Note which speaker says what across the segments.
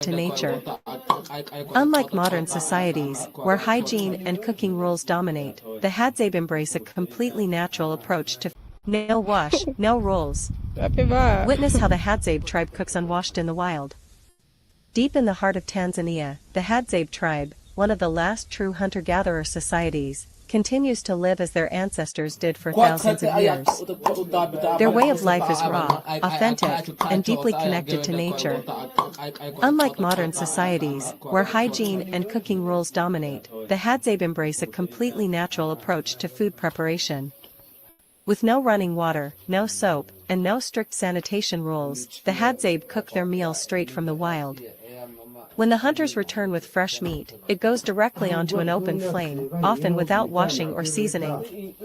Speaker 1: to nature. Unlike modern societies, where hygiene and cooking rules dominate, the Hadzabe embrace a completely natural approach to no wash, no rules. Witness how the Hadzabe tribe cooks unwashed in the wild. Deep in the heart of Tanzania, the Hadzabe tribe, one of the last true hunter-gatherer societies, continues to live as their ancestors did for thousands of years. Their way of life is raw, authentic, and deeply connected to nature. Unlike modern societies, where hygiene and cooking rules dominate, the Hadzabe embrace a completely natural approach to food preparation. With no running water, no soap, and no strict sanitation rules, the Hadzabe cook their meals straight from the wild. When the hunters return with fresh meat, it goes directly onto an open flame, often without washing or seasoning.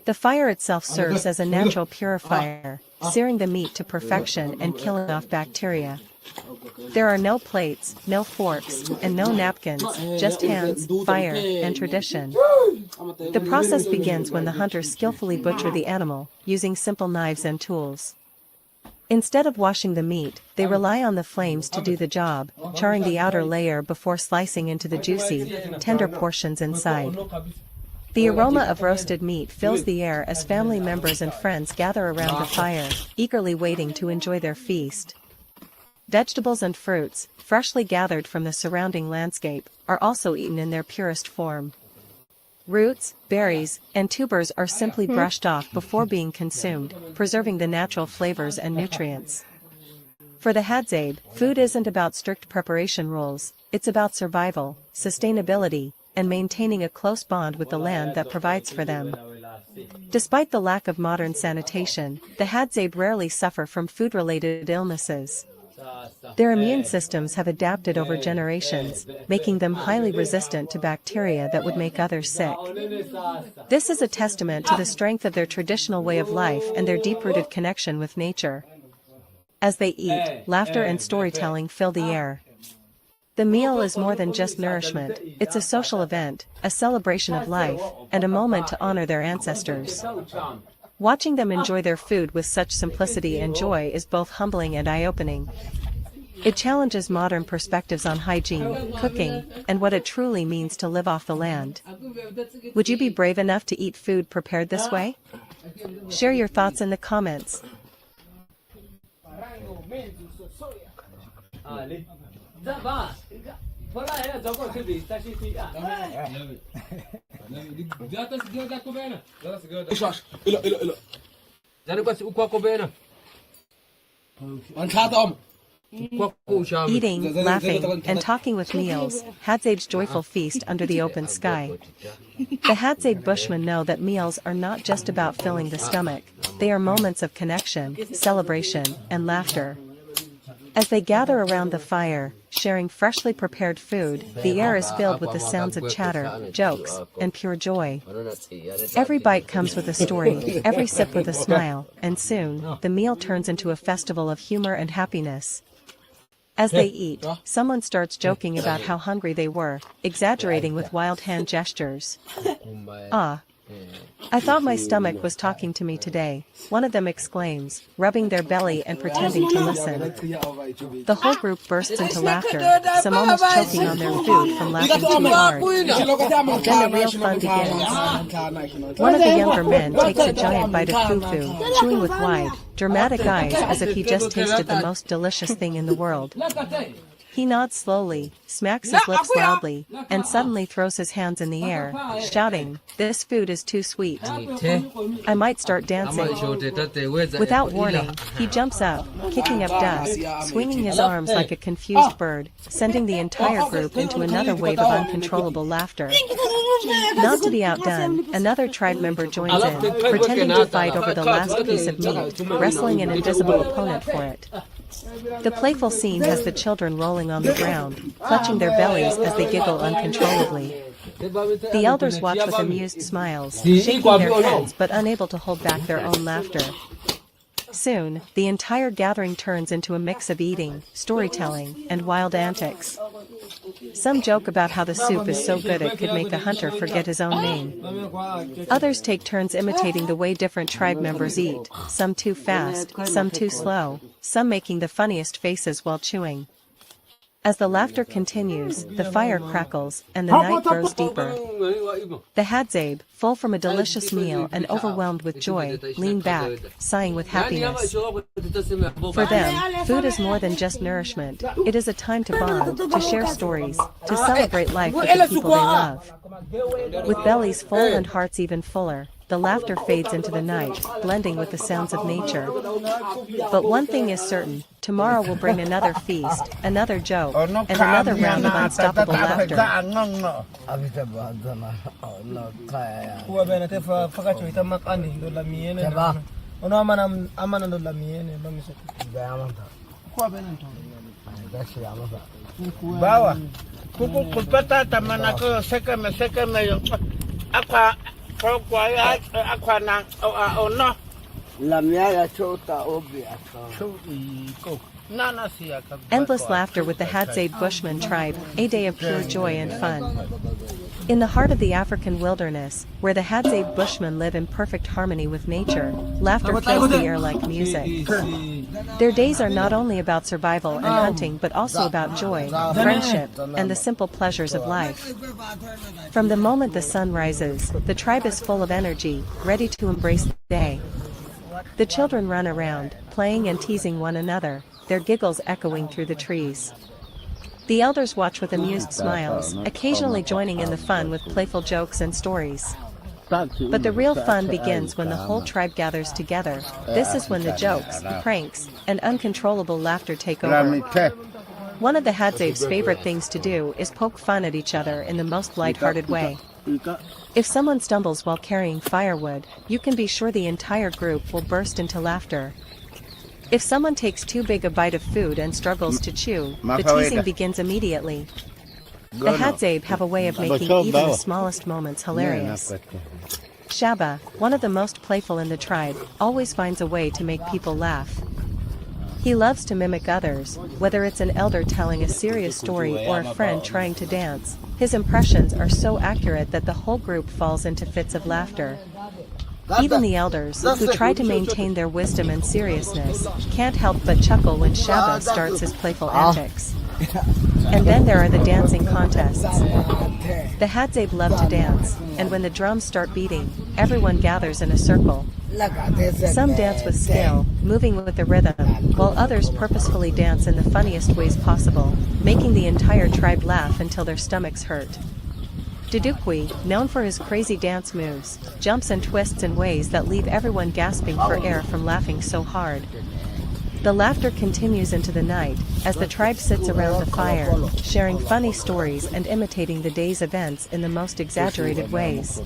Speaker 1: The fire itself serves as a natural purifier, searing the meat to perfection and killing off bacteria. There are no plates, no forks, and no napkins, just hands, fire, and tradition. The process begins when the hunters skillfully butcher the animal, using simple knives and tools. Instead of washing the meat, they rely on the flames to do the job, charring the outer layer before slicing into the juicy, tender portions inside. The aroma of roasted meat fills the air as family members and friends gather around the fire, eagerly waiting to enjoy their feast. Vegetables and fruits, freshly gathered from the surrounding landscape, are also eaten in their purest form. Roots, berries, and tubers are simply brushed off before being consumed, preserving the natural flavors and nutrients. For the Hadzabe, food isn't about strict preparation rules, it's about survival, sustainability, and maintaining a close bond with the land that provides for them. Despite the lack of modern sanitation, the Hadzabe rarely suffer from food-related illnesses. Their immune systems have adapted over generations, making them highly resistant to bacteria that would make others sick. This is a testament to the strength of their traditional way of life and their deep-rooted connection with nature. As they eat, laughter and storytelling fill the air. The meal is more than just nourishment, it's a social event, a celebration of life, and a moment to honor their ancestors. Watching them enjoy their food with such simplicity and joy is both humbling and eye-opening. It challenges modern perspectives on hygiene, cooking, and what it truly means to live off the land. Would you be brave enough to eat food prepared this way? Share your thoughts in the comments. Eating, laughing, and talking with meals, Hadzabe's joyful feast under the open sky. The Hadzabe Bushmen know that meals are not just about filling the stomach, they are moments of connection, celebration, and laughter. As they gather around the fire, sharing freshly prepared food, the air is filled with the sounds of chatter, jokes, and pure joy. Every bite comes with a story, every sip with a smile, and soon, the meal turns into a festival of humor and happiness. As they eat, someone starts joking about how hungry they were, exaggerating with wild hand gestures. "Ah, I thought my stomach was talking to me today," one of them exclaims, rubbing their belly and pretending to listen. The whole group bursts into laughter, some almost choking on their food from laughing too hard. Then the real fun begins. One of the younger men takes a giant bite of fufu, chewing with wide, dramatic eyes as if he just tasted the most delicious thing in the world. He nods slowly, smacks his lips loudly, and suddenly throws his hands in the air, shouting, "This food is too sweet. I might start dancing." Without warning, he jumps up, kicking up dust, swinging his arms like a confused bird, sending the entire group into another wave of uncontrollable laughter. Not to be outdone, another tribe member joins in, pretending to fight over the last piece of meat, wrestling an invisible opponent for it. The playful scene has the children rolling on the ground, clutching their bellies as they giggle uncontrollably. The elders watch with amused smiles, shaking their heads but unable to hold back their own laughter. Soon, the entire gathering turns into a mix of eating, storytelling, and wild antics. Some joke about how the soup is so good it could make a hunter forget his own name. Others take turns imitating the way different tribe members eat, some too fast, some too slow, some making the funniest faces while chewing. As the laughter continues, the fire crackles, and the night grows deeper. The Hadzabe, full from a delicious meal and overwhelmed with joy, lean back, sighing with happiness. For them, food is more than just nourishment, it is a time to bond, to share stories, to celebrate life with the people they love. With bellies full and hearts even fuller, the laughter fades into the night, blending with the sounds of nature. But one thing is certain, tomorrow will bring another feast, another joke, and another round of unstoppable laughter. Endless laughter with the Hadzabe Bushmen tribe, a day of pure joy and fun. In the heart of the African wilderness, where the Hadzabe Bushmen live in perfect harmony with nature, laughter fills the air like music. Their days are not only about survival and hunting but also about joy, friendship, and the simple pleasures of life. From the moment the sun rises, the tribe is full of energy, ready to embrace the day. The children run around, playing and teasing one another, their giggles echoing through the trees. The elders watch with amused smiles, occasionally joining in the fun with playful jokes and stories. But the real fun begins when the whole tribe gathers together. This is when the jokes, pranks, and uncontrollable laughter take over. One of the Hadzabe's favorite things to do is poke fun at each other in the most light-hearted way. If someone stumbles while carrying firewood, you can be sure the entire group will burst into laughter. If someone takes too big a bite of food and struggles to chew, the teasing begins immediately. The Hadzabe have a way of making even the smallest moments hilarious. Shabba, one of the most playful in the tribe, always finds a way to make people laugh. He loves to mimic others, whether it's an elder telling a serious story or a friend trying to dance. His impressions are so accurate that the whole group falls into fits of laughter. Even the elders, who try to maintain their wisdom and seriousness, can't help but chuckle when Shabba starts his playful antics. And then there are the dancing contests. The Hadzabe love to dance, and when the drums start beating, everyone gathers in a circle. Some dance with skill, moving with the rhythm, while others purposefully dance in the funniest ways possible, making the entire tribe laugh until their stomachs hurt. Dudukwi, known for his crazy dance moves, jumps and twists in ways that leave everyone gasping for air from laughing so hard. The laughter continues into the night, as the tribe sits around the fire, sharing funny stories and imitating the day's events in the most exaggerated ways.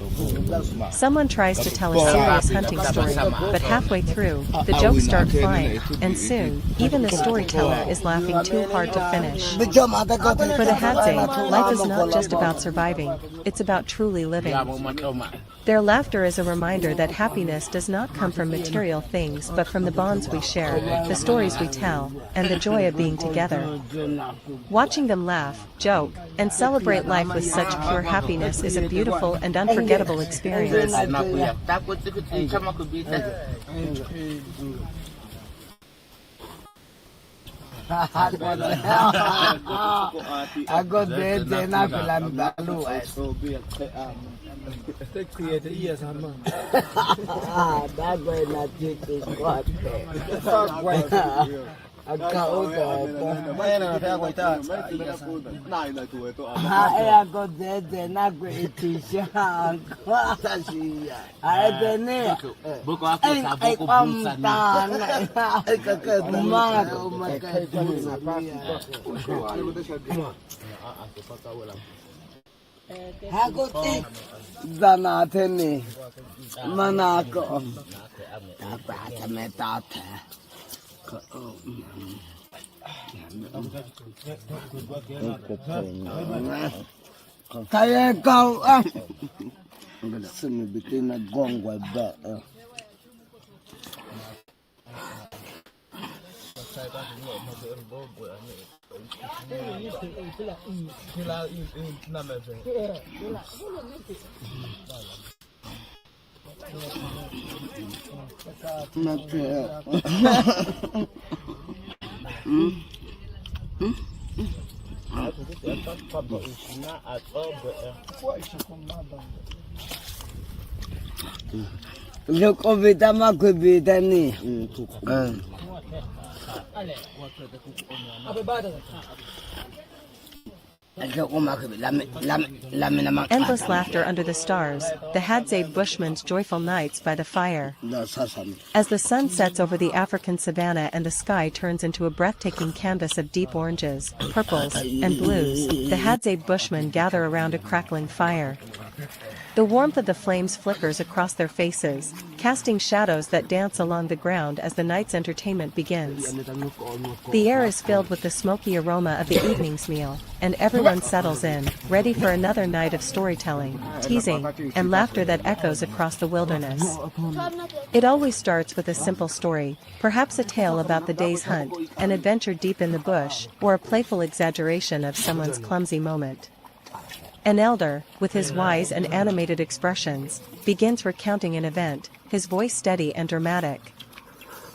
Speaker 1: Someone tries to tell a serious hunting story, but halfway through, the jokes start flying, and soon, even the storyteller is laughing too hard to finish. For the Hadzabe, life is not just about surviving, it's about truly living. Their laughter is a reminder that happiness does not come from material things but from the bonds we share, the stories we tell, and the joy of being together. Watching them laugh, joke, and celebrate life with such pure happiness is a beautiful and unforgettable experience.
Speaker 2: Zanatene Manako Metate Kaya go I'm gonna see me between a gong with that. Look over the Macubitani.
Speaker 1: Endless laughter under the stars, the Hadzabe Bushmen's joyful nights by the fire. As the sun sets over the African savanna and the sky turns into a breathtaking canvas of deep oranges, purples, and blues, the Hadzabe Bushmen gather around a crackling fire. The warmth of the flames flickers across their faces, casting shadows that dance along the ground as the night's entertainment begins. The air is filled with the smoky aroma of the evening's meal, and everyone settles in, ready for another night of storytelling, teasing, and laughter that echoes across the wilderness. It always starts with a simple story, perhaps a tale about the day's hunt, an adventure deep in the bush, or a playful exaggeration of someone's clumsy moment. An elder, with his wise and animated expressions, begins recounting an event, his voice steady and dramatic.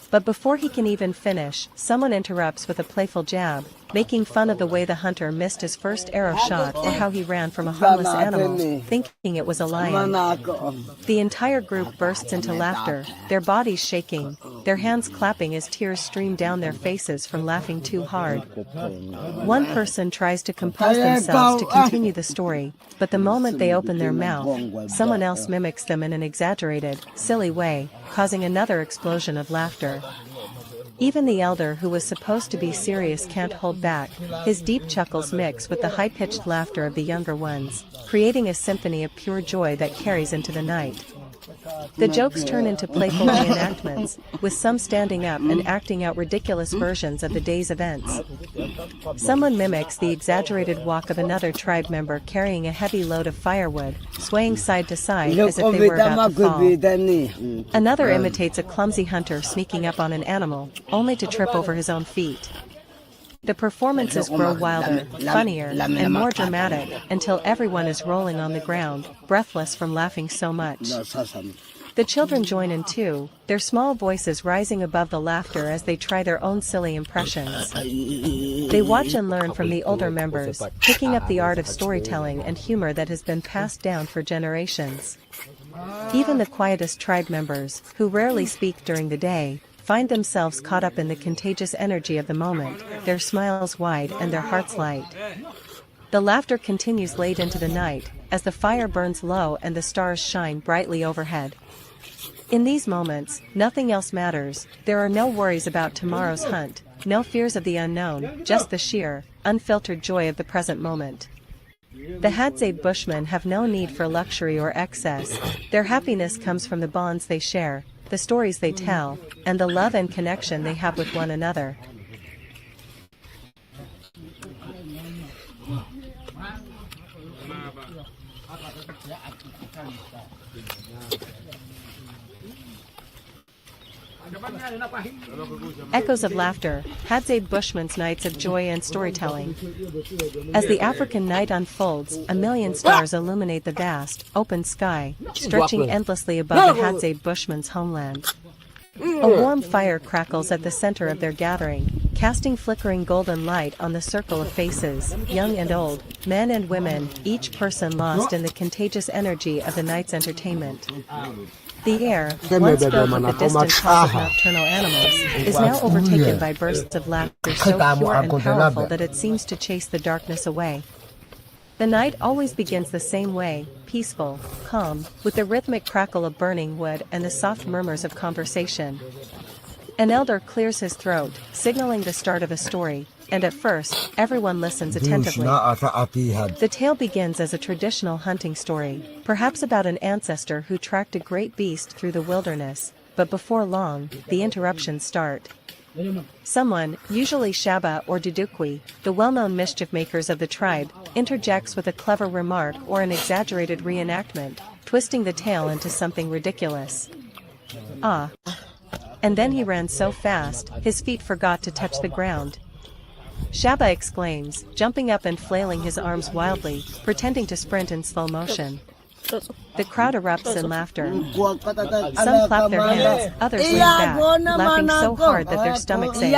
Speaker 1: But before he can even finish, someone interrupts with a playful jab, making fun of the way the hunter missed his first arrow shot or how he ran from a harmless animal, thinking it was a lion. The entire group bursts into laughter, their bodies shaking, their hands clapping as tears stream down their faces from laughing too hard. One person tries to compose themselves to continue the story, but the moment they open their mouth, someone else mimics them in an exaggerated, silly way, causing another explosion of laughter. Even the elder who was supposed to be serious can't hold back, his deep chuckles mix with the high-pitched laughter of the younger ones, creating a symphony of pure joy that carries into the night. The jokes turn into playful reenactments, with some standing up and acting out ridiculous versions of the day's events. Someone mimics the exaggerated walk of another tribe member carrying a heavy load of firewood, swaying side to side as if they were about to fall. Another imitates a clumsy hunter sneaking up on an animal, only to trip over his own feet. The performances grow wilder, funnier, and more dramatic, until everyone is rolling on the ground, breathless from laughing so much. The children join in too, their small voices rising above the laughter as they try their own silly impressions. They watch and learn from the older members, picking up the art of storytelling and humor that has been passed down for generations. Even the quietest tribe members, who rarely speak during the day, find themselves caught up in the contagious energy of the moment, their smiles wide and their hearts light. The laughter continues late into the night, as the fire burns low and the stars shine brightly overhead. In these moments, nothing else matters, there are no worries about tomorrow's hunt, no fears of the unknown, just the sheer, unfiltered joy of the present moment. The Hadzabe Bushmen have no need for luxury or excess, their happiness comes from the bonds they share, the stories they tell, and the love and connection they have with one another. Echoes of laughter, Hadzabe Bushmen's nights of joy and storytelling. As the African night unfolds, a million stars illuminate the vast, open sky, stretching endlessly above the Hadzabe Bushmen's homeland. A warm fire crackles at the center of their gathering, casting flickering golden light on the circle of faces, young and old, men and women, each person lost in the contagious energy of the night's entertainment. The air, once filled with the distant calls of nocturnal animals, is now overtaken by bursts of laughter so pure and powerful that it seems to chase the darkness away. The night always begins the same way, peaceful, calm, with the rhythmic crackle of burning wood and the soft murmurs of conversation. An elder clears his throat, signaling the start of a story, and at first, everyone listens attentively. The tale begins as a traditional hunting story, perhaps about an ancestor who tracked a great beast through the wilderness, but before long, the interruptions start. Someone, usually Shabba or Dudukwi, the well-known mischief makers of the tribe, interjects with a clever remark or an exaggerated reenactment, twisting the tale into something ridiculous. Ah! And then he ran so fast, his feet forgot to touch the ground. Shabba exclaims, jumping up and flailing his arms wildly, pretending to sprint in slow motion. The crowd erupts in laughter. Some clap their hands, others lean back, laughing so hard that their stomachs ache.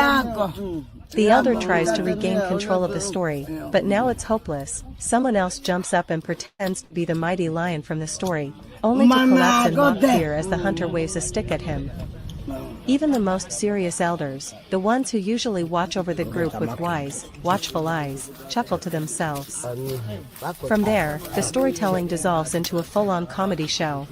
Speaker 1: The elder tries to regain control of the story, but now it's hopeless. Someone else jumps up and pretends to be the mighty lion from the story, only to collapse in mock fear as the hunter waves a stick at him. Even the most serious elders, the ones who usually watch over the group with wise, watchful eyes, chuckle to themselves. From there, the storytelling dissolves into a full-on comedy show.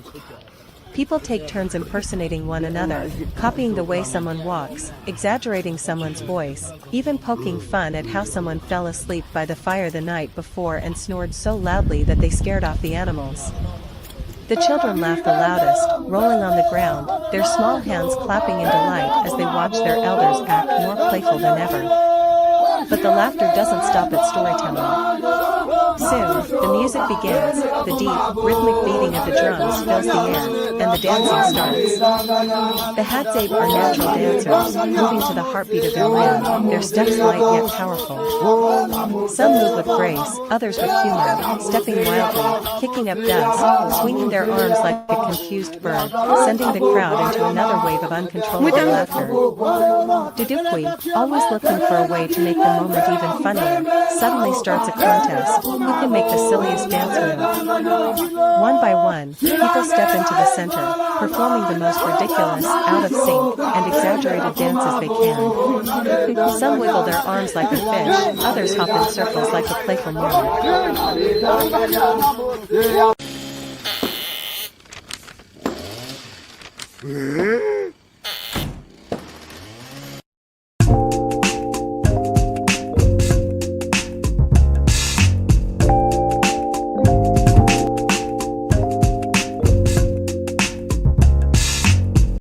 Speaker 1: People take turns impersonating one another, copying the way someone walks, exaggerating someone's voice, even poking fun at how someone fell asleep by the fire the night before and snored so loudly that they scared off the animals. The children laugh the loudest, rolling on the ground, their small hands clapping in delight as they watch their elders act more playful than ever. But the laughter doesn't stop at storytelling. Soon, the music begins, the deep, rhythmic beating of the drums fills the air, and the dancing starts. The Hadzabe are natural dancers, moving to the heartbeat of their land, their steps light yet powerful. Some move with grace, others with humor, stepping wildly, kicking up dust, swinging their arms like a confused bird, sending the crowd into another wave of uncontrollable laughter. Dudukwi, always looking for a way to make the moment even funnier, suddenly starts a contest. Who can make the silliest dance move? One by one, people step into the center, performing the most ridiculous, out of sync, and exaggerated dances they can. Some wiggle their arms like a fish, others hop in circles like a playful moon.